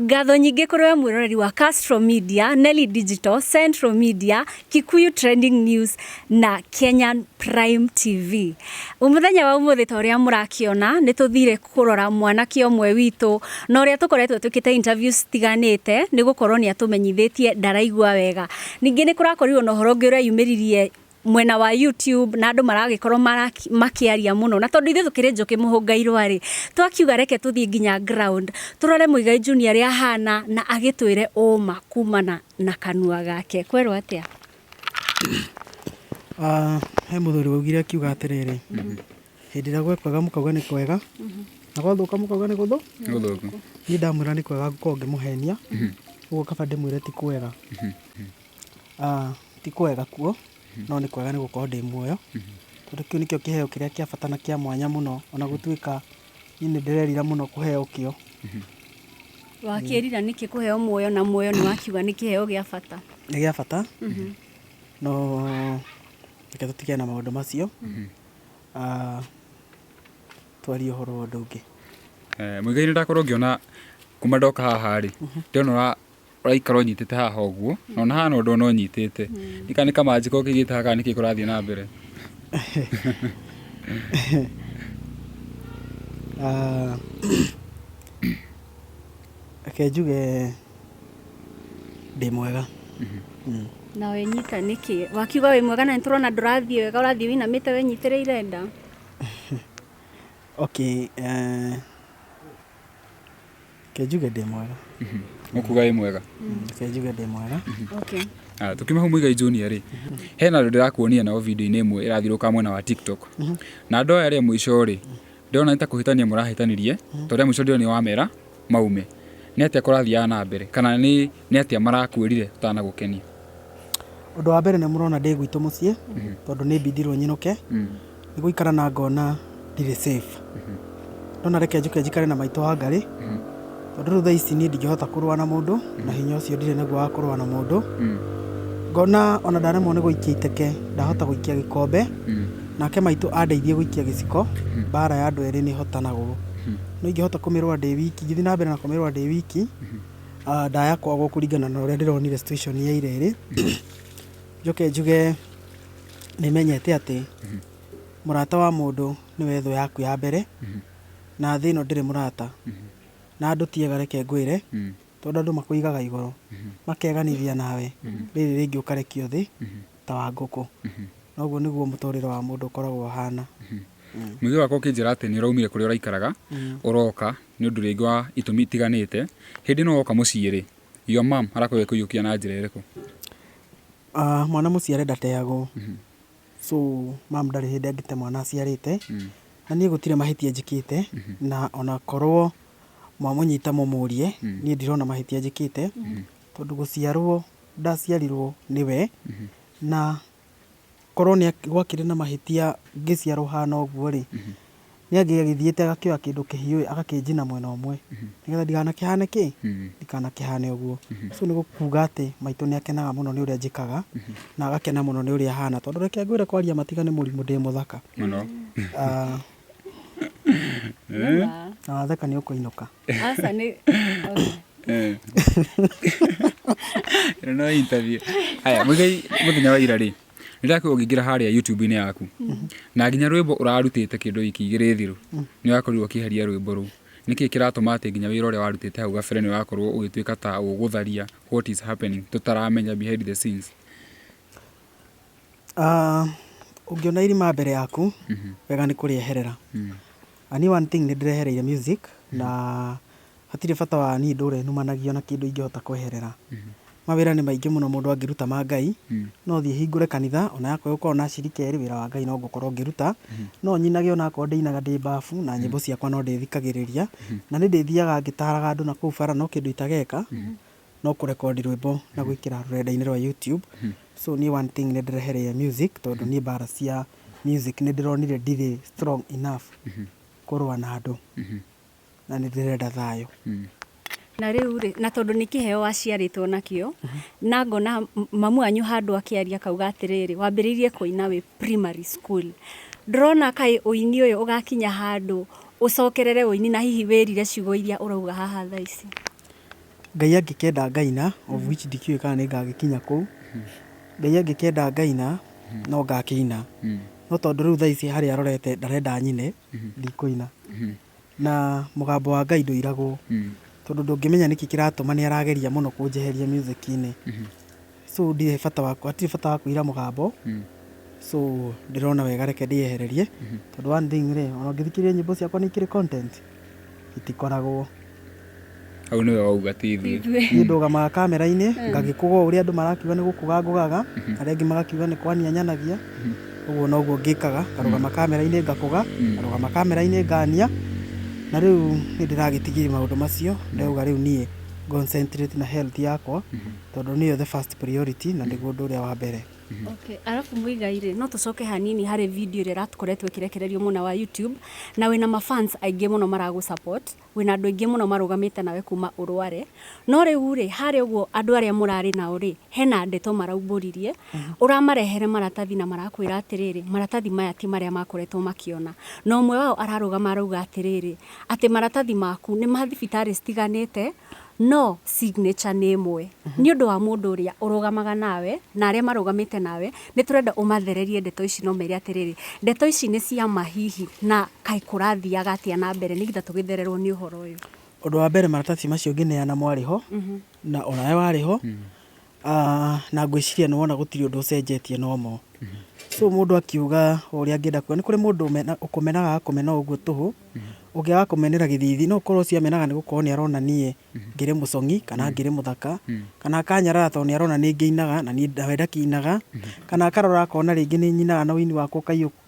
Ngatho nyingĩ kũrĩ we mwĩroreri wa Castro Media, Nelly Digital, Central Media, Kikuyu Trending News na Kenyan Prime TV. Mũthenya wa ũmũthĩ ta ũrĩa mũrakĩona nĩ tũthire kũrora mwanake ũmwe witũ na ũrĩa tũkoretwo twĩkĩte interviews tiganĩte nĩ gũkorwo nĩ atũmenyithĩtie ndaraigua wega. Ningĩ nĩ kũrakorirwo na ũhoro ũngĩ ũrĩa yumĩririe mwena wa YouTube na andũ maragĩkorwo makĩaria mũno, na tondũ ithuĩ tũkĩrĩ njũkĩ mũhũnga-irwa rĩ, twakiuga reke tũthiĩ nginya ground tũrore Muigai Junior ũrĩa ahana na agĩtwĩre ũma kumana na kanua gake. Kwerwo atĩa? He mũthuri waugire akiuga atĩrĩrĩ, hĩndĩ ĩrĩa gwĩ kwega mũkauga nĩ kwega, na gwathũka mũkauga nĩ gũthũku. Niĩ ndamwĩra nĩ kwega ngũkorwo ngĩmũhenia, ũguo kaba ndĩmwĩre ti kwega. Ti kwega kuo, no nĩ kwega nĩ gũkorwo ndĩ muoyo, tondũ kĩu nĩkĩo kĩheo kĩrĩa kĩa bata na kĩa mwanya mũno, ona gũtuĩka niĩ nĩ ndĩrerira mũno kũheo kĩo. Wakĩrira nĩkĩ kũheo muoyo na muoyo nĩ wakiuga nĩ kĩheo gĩa bata? Nĩ gĩa bata, no reke tũtige na maũndũ macio, twarie ũhoro wa ũndũ ũngĩ. Muigai nĩ ndakorwo ngĩona kuma ndoka haha rĩ, ndĩrona ũraikara ũnyitĩte haha ũguo, na ona hana ũndũ ona ũnyitĩte. Nĩ kamanjĩko ũkĩigĩte haha nĩkĩ kũrathiĩ na mbere? Reke njuge ndĩ mwega. Na wenyita nĩkĩ? Wakiuga wĩ mwega na nĩtũrona ndũrathiĩ wega, ũrathiĩ wĩinamĩte wenyitĩrĩire nda? Okay, reke njuge ndĩ mwega. Mũkuga wĩ mwega? Reke njuge ndĩ mwega. Okay. Tukiuma hau Muigai Junior rĩ, hena andũ ndĩrakuonia nao video-inĩ ĩmwe ĩrathirũka mwena wa TikTok. Na andũ aya arĩa mũico rĩ, ndĩrona nĩ ta kũhĩtania mũrahĩtanirie, tondũ arĩa mũico ndĩrona nĩ wamera maume. Nĩ atĩa kũrathiaga na mbere, kana nĩ atĩa marakwĩrire ũtanagũkenia? Ũndũ wa mbere nĩ mũrona ndĩ gwitũ mũciĩ, tondũ nĩ bindirwo nyinũke, nĩ gũikara na ngona ndirĩ safe. Ndona reke njuke njikare na maitũ wa Ngarĩ, tondũ rĩu thaa ici niĩ ndingĩhota kũrũa na mũndũ, na hinya ũcio ndirĩ naguo wa kũrũa na mũndũ. Ngona ona ndaremwo nĩ gũikia iteke, ndahota gũikia gĩkombe, nake maitũ andeithie gũikia gĩciko, mbara ya andũ erĩ nĩ hotanagwo. No ingĩhota kũmĩrũa ndĩ wiki, ngĩthiĩ na mbere na kũmĩrũa ndĩ wiki, ndaya kwagwo kũringana na ũrĩa ndĩronire situation ya ira ĩrĩ. Njoke njuge nĩmenyete atĩ mũrata wa mũndũ nĩwe thũ yaku ya mbere, na thĩ ĩno ndĩrĩ mũrata, na andũ tiega reke ngwĩre, tondũ andũ makũigaga igũrũ, makeganithia nawe, rĩrĩ rĩngĩ ũkarekio thĩ ta wa ngũkũ. Noguo nĩguo mũtũrĩre wa mũndũ ũkoragwo ũhana. Muigai wakwa ũkĩnjĩra atĩ nĩ ũraumire kũrĩa ũraikaraga, ũroka nĩ ũndũ rĩngĩ wa itũmi itiganĩte, hĩndĩ ĩno woka mũciĩ rĩ, your mom arakwĩra kũiyũkia na njĩra ĩrĩkũ? Mwana mũciare ndateagwo, so mam ndarĩ hĩndĩ angĩte mwana aciarĩte, na niĩ gũtirĩ mahĩtia njĩkĩte, na ona korwo mwamũnyita mũmũrie, niĩ ndirona mahĩtia njĩkĩte, tondũ gũciarwo ndaciarirwo nĩwe, na korwo nĩ gwakĩrĩ na mahĩtia ngĩciarwo hana ũguo rĩ, nĩ angĩagĩthiĩte agakĩoya kĩndũ kĩhiũ agakĩnjina mwena ũmwe, nĩgetha ndikanakĩhane kĩ? Ndikanakĩhane ũguo. So nĩ gũkuga atĩ maitũ nĩ akenaga mũno nĩ ũrĩa njĩkaga, na agakena mũno nĩ ũrĩa ahana, tondũ reke ngwĩre kwaria matiga nĩ mũrimũ ndĩ mũthaka. Na watheka nĩ ũkũinũka. Aca nĩ... No interview. Haya, Muigai mũthenya wa ira rĩ, nĩndakũigua ũkĩingĩra harĩa YouTube-inĩ yaku, na nginya rwĩmbo ũrarutĩte kĩndũ wiki igĩrĩ thiru, nĩ wakorirwo ũkĩheria rwĩmbo rũu. Nĩkĩ kĩratũma atĩ nginya wĩra ũrĩa warutĩte hau gabere nĩ wakorwo ũgĩtuĩka ta ũgũtharia what is happening, tũtaramenya behind the scenes? Ũngĩona irima mbere yaku, wega nĩ kũrĩeherera. Ani one thing nĩ ndĩrehereire music, na hatirĩ bata wa niĩ ndũre numanagio na kĩndũ ingĩhota kweherera. Mawĩra nĩ maingĩ mũno mũndũ angĩruta ma Ngai, no thiĩ hingũre kanitha, ona yakwa gũkorwo na acirika erĩ, wĩra wa Ngai no ngũkorwo ngĩruta, no nyinage ona akorwo ndĩinaga ndĩ bafu, na nyĩmbo ciakwa no ndĩthikagĩrĩria, na nĩ ndĩthiaga ngĩtaraga andũ na kũu bara, no kĩndũ itageka, no kũrekondi rwĩmbo na gwĩkĩra rũrenda-inĩ rwa YouTube. So niĩ one thing nĩ ndĩrehereire music, tondũ niĩ mbara cia music nĩ ndĩronire ndirĩ strong enough kũrũa na andũ, na nĩ ndĩrenda thayũ. Na rĩu rĩ, na tondũ nĩ kĩheo waciarĩtwo nakĩo, na ngona mamu wanyu handũ akĩaria kauga atĩrĩrĩ, wambĩrĩirie kũina wĩ primary school. Ndĩrona kaĩ ũini ũyũ ũgakinya handũ ũcokerere ũini na hihi wĩrire ciugo iria ũrauga haha thaa ici? Ngai angĩkenda ngaina, of which ndikiũĩ kana nĩ ngagĩkinya kũu. Ngai angĩkenda ngaina, no ngakĩina. No tondũ rĩu thaa ici harĩa arorete ndarenda nyine, ndikũina. Na mũgambo wa Ngai ndũiragwo. Tondũ ndũngĩmenya nĩkĩ kĩratũma nĩ arageria mũno kũnjeheria music-inĩ. So hatirĩ bata wa kũira mũgambo. So ndĩrona wega reke ndĩyehererie. Tondũ one thing rĩ, ona ũngĩthikĩrĩria nyĩmbo ciakwa nĩ ikĩrĩ content, itikoragwo. Hau nĩwe wauga ti ithuĩ. Niĩ ndũgamaga kamera-inĩ, ngagĩkũga ũrĩa andũ marakiuga nĩ gũkũga ngũgaga, arĩa angĩ magakiuga nĩ kwania nyanagia. Ũguo noguo ngĩkaga, ngarũgama kamera-inĩ ngakũga, ngarũgama kamera-inĩ ngania. Na rĩu nĩ ndĩragĩtigĩria maũndũ macio, ndauga rĩu niĩ concentrate na health yakwa, tondũ nĩyo the first priority na nĩguo ũndũ ũrĩa wa mbere. Okay, arabu Muigai no tucoke hanini harĩ video ĩrĩa ratũkoretwo ĩkĩrekererio mũna wa YouTube, na wĩna mafans aingĩ mũno maragũ support, wĩna andũ aingĩ mũno marũgamĩte nawe kuma ũrware. No rĩu rĩ, harĩ ũguo andũ arĩa mũrarĩ nao rĩ, hena ndeto maraumbũririe, ũramarehere maratathi na marakwĩra atĩrĩrĩ, maratathi maya ti marĩa makoretwo makĩona. Na ũmwe wao ararũgama arauga atĩrĩrĩ, atĩ maratathi maku nĩ ma thibitarĩ citiganĩte, no signature nĩ ĩmwe. Nĩ ũndũ wa mũndũ ũrĩa ũrũgamaga nawe na arĩa marũgamĩte nawe, nĩ tũrenda ũmathererie ndeto ici no mere atĩrĩrĩ, ndeto ici nĩ cia mahihi na kaĩ kũrathiaga atĩa na mbere nĩgetha tũgĩthererwo nĩ ũhoro ũyũ. Ũndũ wa mbere maratathi macio ngĩneana mwarĩ ho, na onawe warĩ ho, na ngwĩciria nĩ wona gũtirĩ ũndũ ũcenjetie no mo. So mũndũ akiuga ũrĩa angĩenda kuga, nĩ kũrĩ mũndũ ũkũmenaga akũmena ũguo tũhũ, ũngĩaga kũmenera gĩthithi, no ũkorwo ũcio amenaga nĩ gũkorwo nĩ arona niĩ ngĩrĩ mũcong'i kana ngĩrĩ mũthaka, kana akanyarara tondũ nĩ arona nĩ ngĩinaga na niĩ ndawe ndakĩinaga, kana akarora akona rĩngĩ nĩ nyinaga na ũini wakwa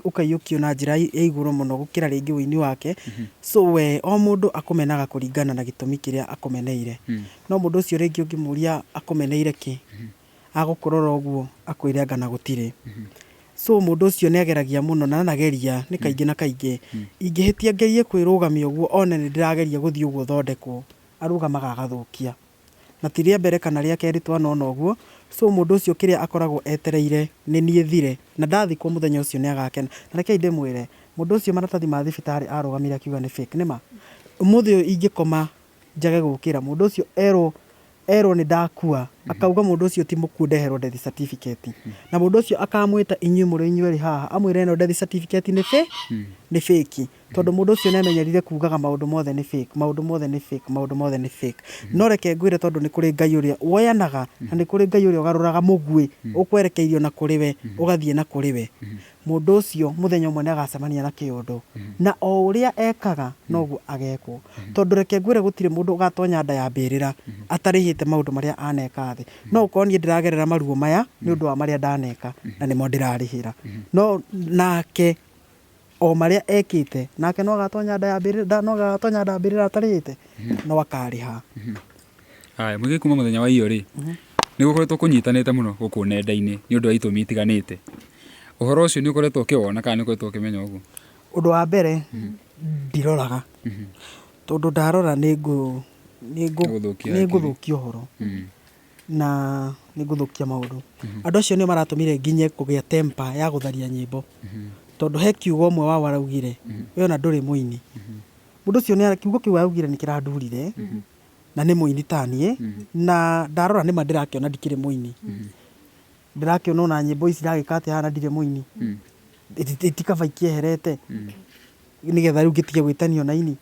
ũkaiyũkio na njĩra ya igũrũ mũno gũkĩra rĩngĩ ũini wake. So we o mũndũ akũmenaga kũringana na gĩtũmi kĩrĩa akũmeneire. No mũndũ ũcio rĩngĩ ũngĩmũria akũmeneire kĩ, agũkũrora ũguo akwĩre anga na gũtirĩ. So mũndũ ũcio nĩ ageragia mũno na nageria nĩ kaingĩ na kaingĩ. Ingĩhĩtia ngerie kwĩrũgamia ũguo one nĩ ndĩrageria gũthiĩ ũguo thondekwo, arũgamaga agathũkia. Na ti rĩa mbere kana rĩa kerĩ twanona ũguo. So mũndũ ũcio kĩrĩa akoragwo etereire nĩ niĩ thire, na ndathikwo mũthenya ũcio nĩ agakena. Na rekei ndĩmwĩre, mũndũ ũcio maratathi ma thibitarĩ arũgamire akiuga nĩ fake nĩma. Ũmũthĩ ũyũ ingĩkoma njage gũkĩra, mũndũ ũcio erwo nĩ ndakua, akauga mũndũ ũcio ti mũkuo ndeherwo death certificate. Na mũndũ ũcio akamwĩta inyuĩ mũrĩ inyuĩ haha, amwĩre ĩno death certificate nĩ fake. Tondũ mũndũ ũcio nĩ amenyerire kugaga maũndũ mothe nĩ fake, maũndũ mothe nĩ fake, maũndũ mothe nĩ fake. No reke ngwĩre tondũ nĩ kũrĩ Ngai ũrĩa woyanaga, na nĩ kũrĩ Ngai ũrĩa ũgarũraga mũguĩ, ũkwerekeirio na kũrĩ we, ũgathiĩ na kũrĩ we. Mũndũ ũcio mũthenya ũmwe nĩ agacemania na kĩondo, na o ũrĩa ekaga noguo agekwo. Tondũ reke ngwĩre gũtirĩ mũndũ ũgatonya nda ya mbĩrĩra atarĩhĩte maũndũ marĩa aneka thĩ. No ũkorwo niĩ ndĩragerera maruo maya nĩ ũndũ wa marĩa ndaneka na nĩmo ndĩrarĩhĩra. No nake o marĩa ekĩte, nake no agatonya nda ya mbĩrĩra atarĩhĩte, no akarĩha. Haya, Muigai kuma mũthenya wa iyo rĩ, nĩ gũkoretwo kũnyitanĩte mũno gũkũ nenda-inĩ nĩ ũndũ wa itũmi itiganĩte. Ũhoro ũcio nĩ ũkoretwo ũkĩwona kana nĩ ũkoretwo ũkĩmenya ũguo? Ũndũ wa mbere ndiroraga, tondũ ndarora nĩ ngũthũkia ũhoro na nĩ ngũthũkia maũndũ. Andũ acio nĩo maratũmire nginye kũgĩa temper ya gũtharia nyĩmbo, tondũ he kiugo ũmwe wao araugire, we ona ndũrĩ mũini. Mũndũ ũcio kiugo kĩu araugire nĩ kĩrandurire na nĩ mũini ta niĩ, na ndarora nĩma ndĩrakĩona ndikĩrĩ mũini. Ndĩrakĩona ona nyĩmbo ici iragĩka atĩ hana ndirĩ mũini, itikaba ikĩeherete nĩgetha rĩu ngĩtige gwĩtanio na ini.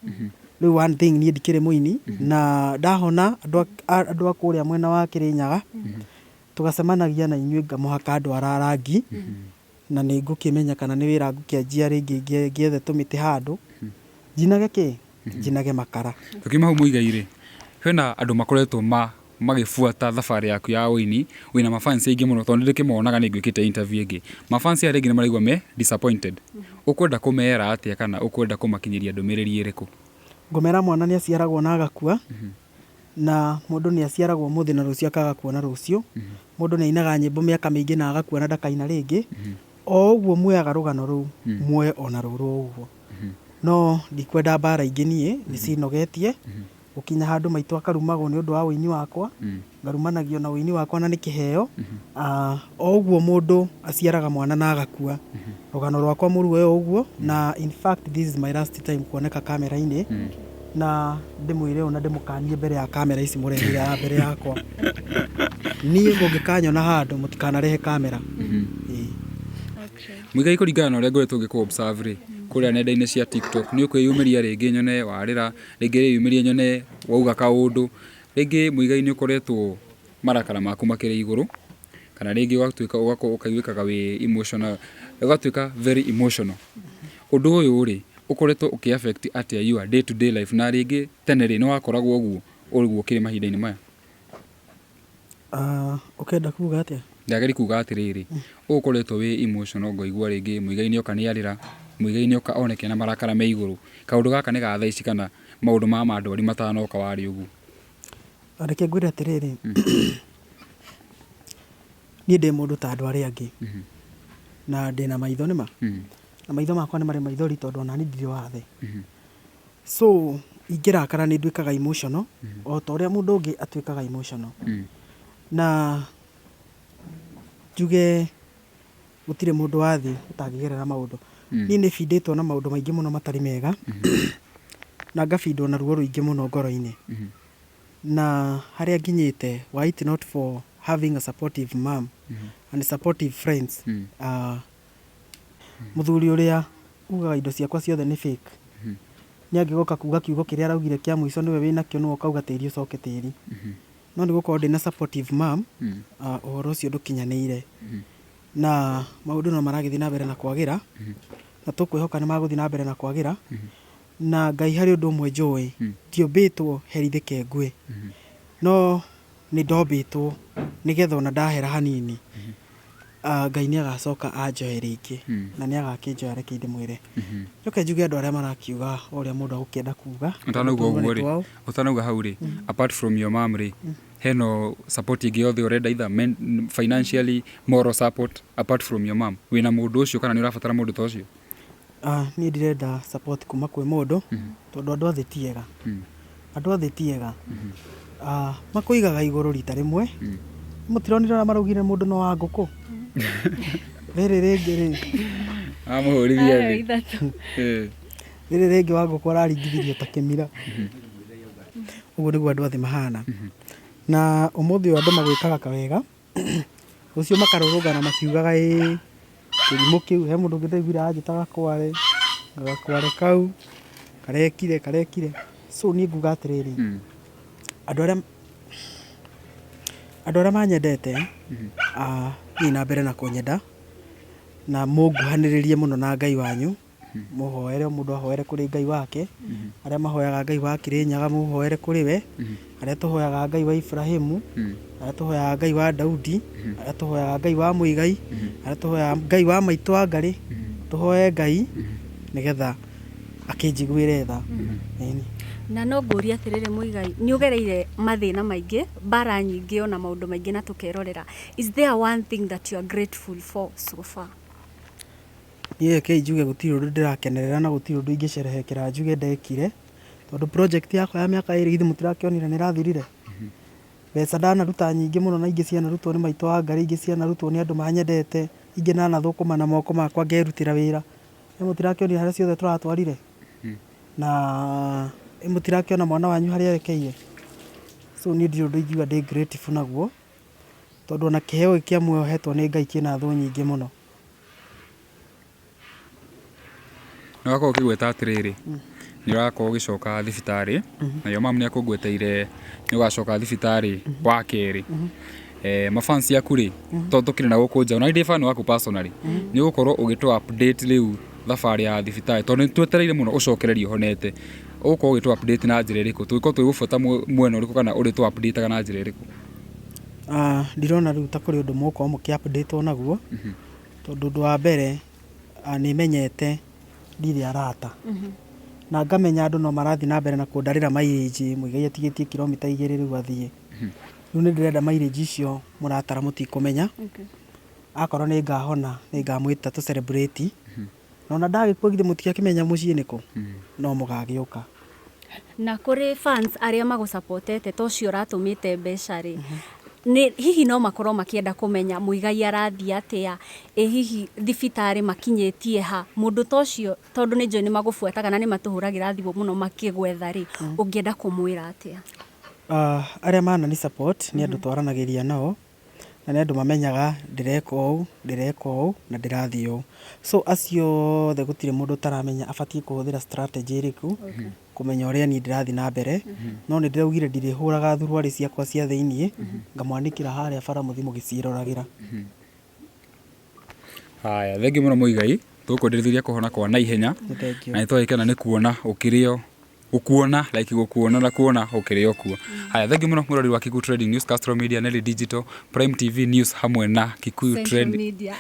Rĩu one thing niĩ ndikĩrĩ mũini, na ndahona andũ a kũrĩa mwena wa Kĩrĩnyaga tũgacemanagia na inyuĩ ngamũhaka ndwara rangi, na nĩ ngũkĩmenya kana nĩ wĩra ngũkĩanjia rĩngĩ ngĩethe tũmĩtĩ handũ njinage njinage makara. Tũkiuma hau Muigai rĩ, hena andũ makoretwo magĩbuata thabarĩ yaku ya ũini, wĩna mafans aingĩ mũno tondũ ndĩkĩmonaga nĩ ngwĩkĩte interview ĩngĩ. Mafans aya rĩngĩ nĩ maraigua me disappointed. Ũkwenda kũmeera atĩa kana ũkwenda kũmakinyĩria ndũmĩrĩri ĩrĩkũ? Ngũmera mwana nĩ aciaragwo na agakua, na mũndũ nĩ aciaragwo ũmũthĩ na rũciũ akaga kuona rũciũ. Mũndũ nĩ ainaga nyĩmbo mĩaka mĩingĩ na agakua na ndakaina rĩngĩ. O ũguo muoyaga rũgano rũu, muoye ona rũrũ ũguo. No ndikwenda mbara ingĩ niĩ nĩ cinogetie gũkinya handũ maitũ akarumagwo nĩ ũndũ wa ũini wakwa, ngarumanagio na ũini wakwa na nĩ kĩheo. O ũguo mũndũ aciaraga mwana na agakua. Rũgano rwakwa mũruoe ũguo, na in fact this is my last time kuoneka kamera-inĩ, na ndimwire ona ndimukanie mbere ya kamera ici murehere ya mbere yakwa niĩ mũngĩkanyona handũ mũtikanarehe kamera. Muigai kũringana na ũrĩa ngoretwo ngĩkũ observe rĩ kũrĩa nenda-inĩ cia TikTok nĩ ũkwĩyumĩria rĩngĩ nyone warĩra rĩngĩ rĩyumĩrie nyone wauga kaũndũ rĩngĩ Muigai nĩ ũkoretwo marakara maku makĩrĩ igũrũ kana rĩngĩ ũgatuĩka ũkaiguĩkaga wĩ emotional ũgatuĩka very emotional. Ũndũ ũyũ rĩ ũkoretwo ũkĩ-affect atĩa your day to day life na rĩngĩ tene rĩ nĩ wakoragwo ũguo ũrĩguo kĩrĩ mahinda-inĩ maya? Ũkenda kuga atĩa? Ndageri kuga atĩrĩrĩ ũkoretwo wĩ emotional ngaigua rĩngĩ Muigai nĩ oka nĩ arĩra Muigai nĩ oka oneke na marakara me igũrũ kaũndũ gaka nĩ ga thaa ici kana maũndũ ma mandwari matanoka warĩ ũguo? Reke ngwĩre atĩrĩrĩ niĩ ndĩ mũndũ ta andũ arĩa angĩ na ndĩ na maitho nĩma na maitho makwa nĩ marĩ maithori tondũ ona niĩ ndirĩ wathe so ingĩrakara nĩ nduĩkaga emotional o ta ũrĩa mũndũ ũngĩ atuĩkaga emotional na njuge gũtirĩ mũndũ wa thĩ ũtangĩgerera maũndũ. Niĩ nĩ bindĩtwo na maũndũ maingĩ mũno matarĩ mega na ngabindwo na ruo rũingĩ mũno ngoro-inĩ na harĩa nginyĩte were it not for having a supportive mom and supportive friends mũthuri ũrĩa ugaga indo ciakwa ciothe nĩ fake nĩ angĩgoka kuga kiugo kĩrĩa araugire kĩa mũico nĩwe wĩnakĩo nĩwe ũkauga tĩri ũcoke tĩri no nĩ gũkorwo ndĩ na supportive mom ũhoro ũcio ndũkinyanĩire na maũndũ no maragĩthiĩ na mbere na kwagĩra na tũkwĩhoka nĩ magũthiĩ na mbere na kwagĩra na Ngai harĩ ũndũ ũmwe njũĩ ndiũmbĩtwo herithĩke ngwe no nĩ ndombĩtwo nĩgetha ona ndahera hanini Ngai nĩ agacoka anjoe rĩngĩ na nĩ agakĩnjoya reke ndĩmwĩre njoke njuge andũ arĩa marakiuga o ũrĩa mũndũ agũkĩenda kuga ũtanauga ũguo rĩ ũtanauga hau rĩ apart from your mom rĩ heno support ingĩ yothe ũrenda either financially moral support apart from your mom wĩna mũndũ ũcio kana nĩ ũrabatara mũndũ ta ũcio? Niĩ ndirenda support kuma kwĩ mũndũ tondũ andũ athĩ ti ega andũ athĩ ti ega makũigaga igũrũ rita rĩmwe mũtironire ũrĩa maraugire mũndũ no wa ngũkũ rĩrĩ rĩngĩ rĩ amũhũrithia rĩrĩ rĩngĩ wa ngũkũ araringithirio ta kĩmira ũguo nĩguo andũ athĩ mahana na ũmũthĩ ũyũ andũ magwĩkaga kawega ũcio makarũrũngana makiugaga kĩrimũ kĩu he mũndũ ũngĩ ndaiguire anjĩtaga Kware Gakware kau karekire so niĩ nguga atĩrĩrĩ andũ arĩa manyendete thiĩ na mbere na kũnyenda na mũnguhanĩrĩrie mũno na Ngai wanyu mũhoere mũndũ ahoere kũrĩ Ngai wake arĩa mahoyaga Ngai wa Kĩrĩnyaga mũhoere kũrĩ we arĩa tũhoyaga Ngai wa Ibrahimu arĩa tũhoyaga Ngai wa Daudi arĩa tũhoyaga Ngai wa Muigai arĩa tũhoyaga Ngai wa maitũ Wangari tũhoe Ngai nĩgetha akĩnjiguĩre tha. Na no ngũria atĩrĩrĩ Muigai nĩ ũgereire mathĩna maingĩ mbara nyingĩ ona maũndũ maingĩ na tũkerorera is there one thing that you are grateful for so far? Niĩ njuge gũtirĩ ũndũ ndĩrakenerera na gũtirĩ ũndũ ingĩcerehekera njuge ndekire tondũ project yakwa ya mĩaka 2 githĩ mũtirakĩonire nĩ ĩrathirire mbeca ndanaruta nyingĩ mũno na ingĩ cianarutwo nĩ maitũ Wangari ingĩ cianarutwo nĩ andũ manyendete ingĩ nanathũkũma na moko makwa ngerutĩra wĩra mũtirakĩonire harĩa ciothe tũratwarire na mũtirakĩona mwana wanyu harĩa erekeire so niĩ ndirĩ ũndũ ingiuga ndĩ grateful naguo tondũ ona kĩheo kĩa muoyo hetwo nĩ Ngai kĩna thũ nyingĩ mũno. Nĩ wakorwo ũkĩgweta atĩrĩrĩ nĩ ũrakorwo ũgĩcoka thibitarĩ na yo mamu nĩ akũngweteire nĩ ũgacoka thibitarĩ wa kerĩ mafans yaku rĩ tondũ tũkĩrĩ na gũkũ nja na ndĩ fan waku personally nĩ ũgũkorwo ũgĩtũ update rĩu thabarĩ ya thibitarĩ tondũ nĩ twetereire mũno ũcokererio honete ũgũkorwo ũgĩtũ update na njĩra ĩrĩkũ tũgĩkorwo twĩgũbuata mwena ũrĩkũ kana ũrĩ tũ update na njĩra ĩrĩkũ? Ndirona rĩu ta kũrĩ ũndũ mũgũkorwo mũkĩ update naguo tondũ ũndũ wa mbere nĩ menyete ndirĩ arata na ngamenya andũ no marathiĩ na mbere na kũndarĩra mileage Muigai atigĩtie kilomita 2 rĩu athiĩ rĩu nĩ ndĩrenda mileage icio mũratara mũtikũmenya akorwo nĩ ngahona nĩ ngamwĩta tũ celebrate na ndagĩkua githĩ mũtiakĩmenya mũciĩ nĩkũ no mũgagĩũka. Na kũrĩ fans arĩa magũsupportete ta ũcio ũratũmĩte mbeca rĩ hihi no makorwo makienda kumenya Muigai arathii atia, hihi thibitari makinyitie ha, mundu tocio tondu ni njoi ni magubuataga na ni matuhuragira thimu muno makigwetha ri, ungienda kumwira atia? Aria mana ni support ni andu twaranagiria nao na ni andu mamenyaga ndireka ũũ na ndirathii ũũ, so acio the gutire mundu taramenya abatie kuhuthira strategy iriku kumenya uria ni ndirathii na mbere, no ni ndiraugire ndirihuraga thuruari ciakwa cia thiini ngamwandikira haria bara muthi mugiciroragira. Haya, thengiũ mũno Muigai, tũkwendereithia kuhona kwa naihenya na nitwagikena ni kuona ukirio ukuona like gukuona na kuona ukirio kuo. Haya, thengiũ mũno mũrori wa Kikuyu Trending News, Castro Media, Nelly Digital, Prime TV News hamwe na Kikuyu Trending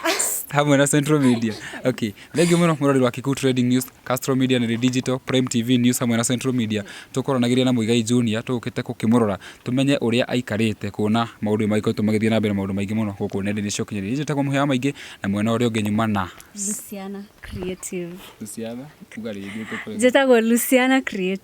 hamwe na Central Media. Okay, thengiũ mũno mũrori wa Kikuyu Trending News, Castro Media, Nelly Digital, Prime TV News hamwe na Central Media. Tukoranagiria na Muigai Junior, tukite kukimurora tumenye uria aikarite kuona maundu maikoretwo magithie na mbere, maundu maingi muno guku nenda-ini cia ũkinyanĩria. Njĩtagwo Mũhĩa Maingĩ na mwena ũrĩa ũngĩ nyuma na Luciana Creative. Luciana ugarĩthie Njĩtagwo Luciana Creative.